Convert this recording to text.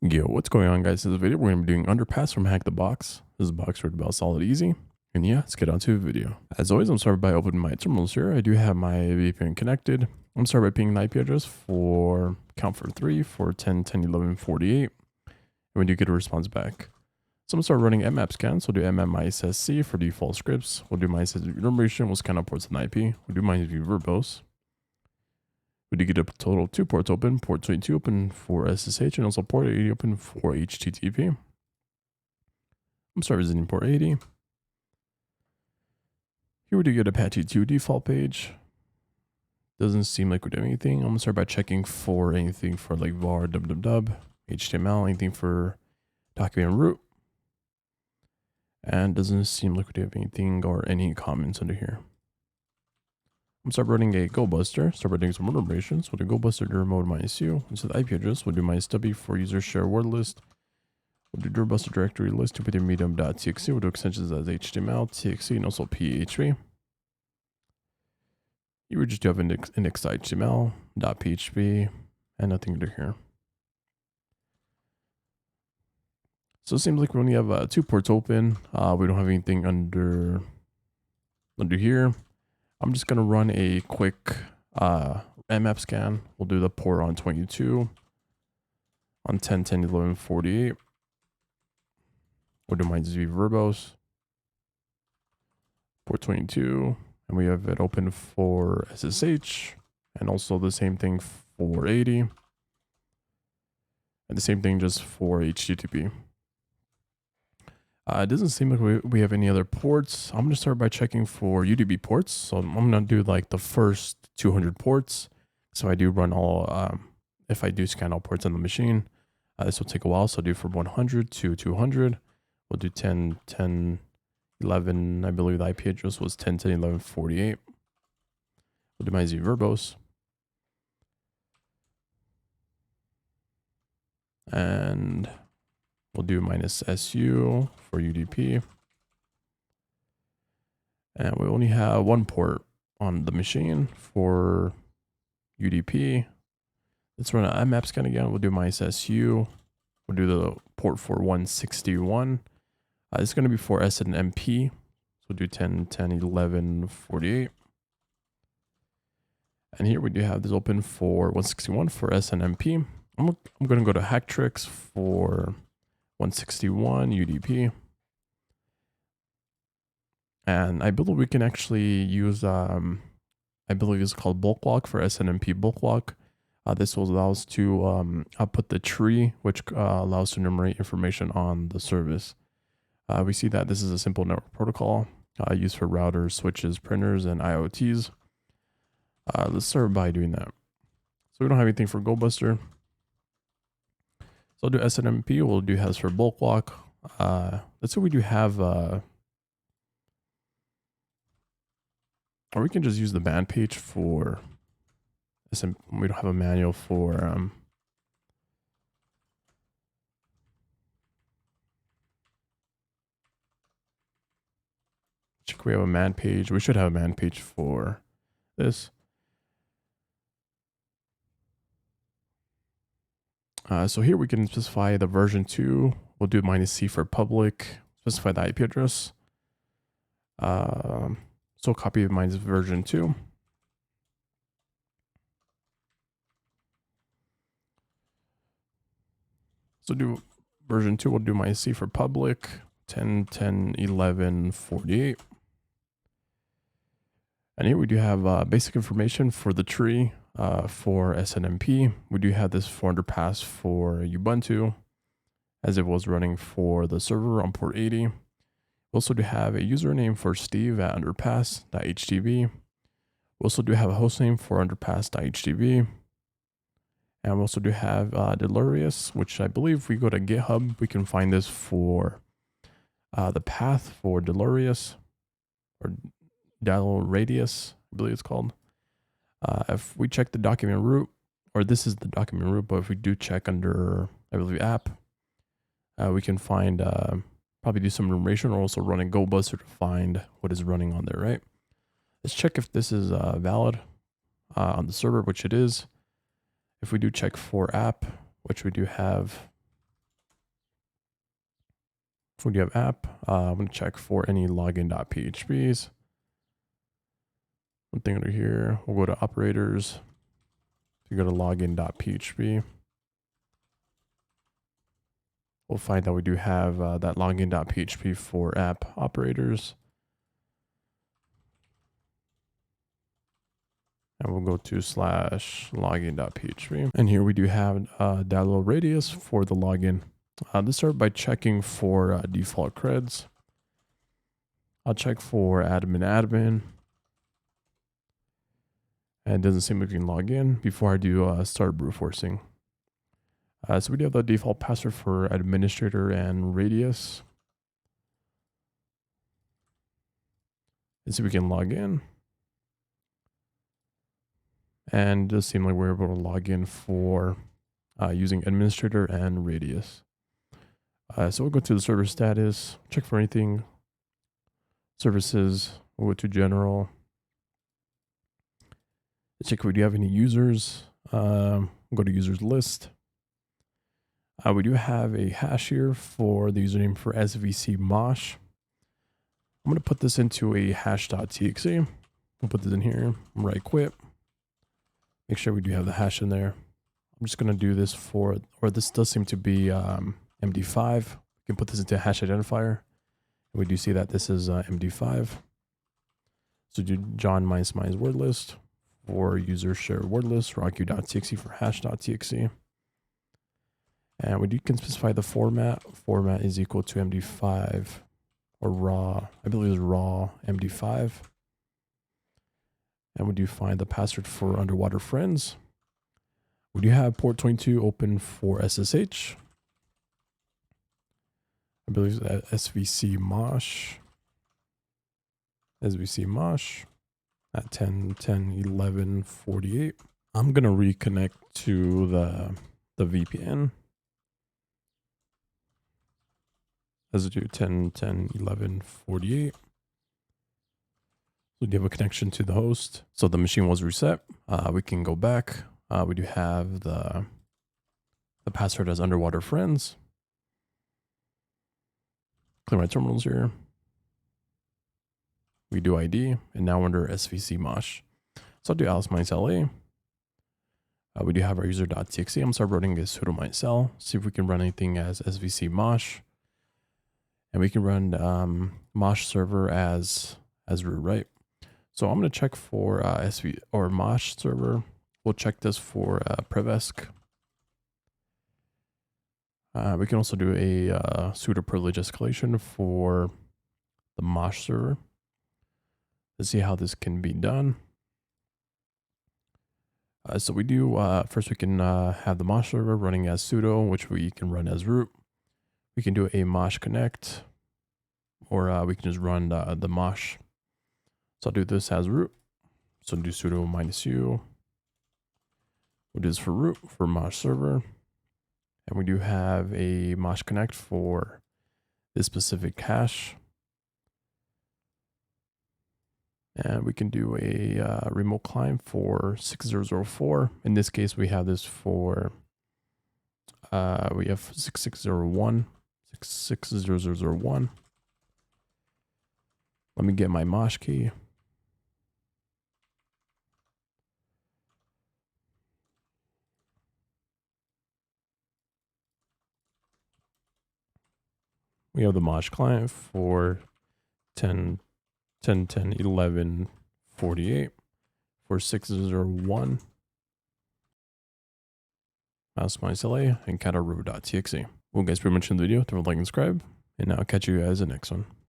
Yo, what's going on, guys? In this video, we're going to be doing UnderPass from HackTheBox. This is a box word about solid easy. And yeah, let's get on to the video. As always, I'm started by opening my terminals here. I do have my VPN connected. I'm started by pinging the IP address for count for 3 for 10, 10, 11, 48. And when you get a response back. So I'm going to start running mmap scan. So we'll do mmISSC for default scripts. We'll do MySSC enumeration. We'll scan out ports on the IP. We'll do MySSC verbose. We do get a total of 2 ports open, port 22 open for SSH, and also port 80 open for HTTP. I'm sorry, visiting port 80. Here we do get Apache 2 default page. Doesn't seem like we're doing anything. I'm going to start by checking for anything for like var, www, HTML, anything for document root. And doesn't seem like we do have anything or any comments under here. I'm start running a GoBuster, start by doing some word operations. We'll do GoBuster dir mode -u. Instead of the IP address, we'll do -w for user share word list. We'll do dirbuster directory list to put in medium.txt. We'll do extensions as HTML, txt, and also PHP. You would just do have index.html, .php, and nothing to do here. So it seems like we only have 2 ports open. We don't have anything under here. I'm just going to run a quick mmap scan. We'll do the port on 22, on 10, 10, 11, 48. We'll do MySSC verbose, port 22, and we have it open for SSH, and also the same thing for 80, and the same thing just for HTTP. It doesn't seem like we have any other ports. I'm going to start by checking for UDP ports. So I'm going to do like the first 200 ports. So I do run all, if I do scan all ports on the machine, this will take a while. So I'll do from 100 to 200. We'll do 10, 10, 11. I believe the IP address was 10, 10, 11, 48. We'll do MySSC verbose. And we'll do -su for UDP. And we only have 1 port on the machine for UDP. Let's run an mmap scan again. We'll do -su. We'll do the port for 161. It's going to be for SNMP. So we'll do 10, 10, 11, 48. And here we do have this open for 161 for SNMP. I'm going to go to HackTricks for 161 UDP. And I believe we can actually use, I believe it's called bulk lock for SNMP bulk lock. This will allow us to output the tree, which allows to enumerate information on the service. We see that this is a simple network protocol used for routers, switches, printers, and IoTs. Let's start by doing that. So we don't have anything for GoBuster. So I'll do SNMP. We'll do has for bulk lock. Let's say we do have, or we can just use the man page for SM. We don't have a manual for we have a man page. We should have a man page for this. So here we can specify the version 2. We'll do -c for public, specify the IP address. So copy of mine's version 2. So do version 2, we'll do -c for public, 10, 10, 11, 48. And here we do have basic information for the tree for SNMP. We do have this for UnderPass for Ubuntu, as it was running for the server on port 80. We also do have a username for Steve at underpass.htv. We also do have a hostname for underpass.htv. And we also do have Delirious, which I believe if we go to GitHub, we can find this for the path for Delirious, or Radius, I believe it's called. If we check the document root, or this is the document root, but if we do check under, I believe, app, we can find, probably do some enumeration, or also run a GoBuster to find what is running on there, right? Let's check if this is valid on the server, which it is. If we do check for app, which we do have, We do have app. I'm going to check for any login.phps. One thing under here, we'll go to operators. If you go to login.php, we'll find that we do have that login.php for app operators. And we'll go to /login.php. And here we do have that little radius for the login. Let's start by checking for default creds. I'll check for admin. And it doesn't seem like we can log in before I do start brute forcing. So we do have the default password for administrator and radius. And so we can log in. And it does seem like we're able to log in for using administrator and radius. So we'll go to the server status, check for anything. Services, we'll go to general. Check if we do have any users. We'll go to users list. We do have a hash here for the username for SVC Mosh. I'm going to put this into a hash.txt. We'll put this in here, right quit. Make sure we do have the hash in there. I'm just going to do this for, or this does seem to be MD5. We can put this into a hash identifier. We do see that this is MD5. So do John minus word list for user share word list, rockq.txt for hash.txt. And we can specify the format. Format is equal to MD5 or raw. I believe it's raw MD5. And we do find the password for underwater friends. We do have port 22 open for SSH. I believe that SVC Mosh at 10:10:11:48. I'm gonna reconnect to the VPN. As I do 10:10:11:48. We do have a connection to the host. So the machine was reset. We can go back. We do have the password as underwater friends. Clear my terminals here. We do ID, and now under SVC Mosh. So I'll do Alice minus LA. We do have our user.txt. I'm gonna start running a sudo minus-l. See if we can run anything as SVC Mosh. And we can run Mosh server as root, right? So I'm going to check for SV or Mosh server. We'll check this for prevesc. We can also do a sudo privilege escalation for the Mosh server to see how this can be done. So we do, first we can have the Mosh server running as sudo, which we can run as root. We can do a Mosh connect, or we can just run the Mosh. So I'll do this as root. So do sudo -u. We'll do this for root for Mosh server. And we do have a Mosh connect for this specific hash. And we can do a remote client for 6004. In this case, we have this for, we have 6601. 66001. Let me get my Mosh key. We have the Mosh client for 10:10:11:48 for 601. Mouse minus LA and catalroot.txt. Well, guys, pretty much in the video. Don't like and subscribe, and I'll catch you guys in the next one.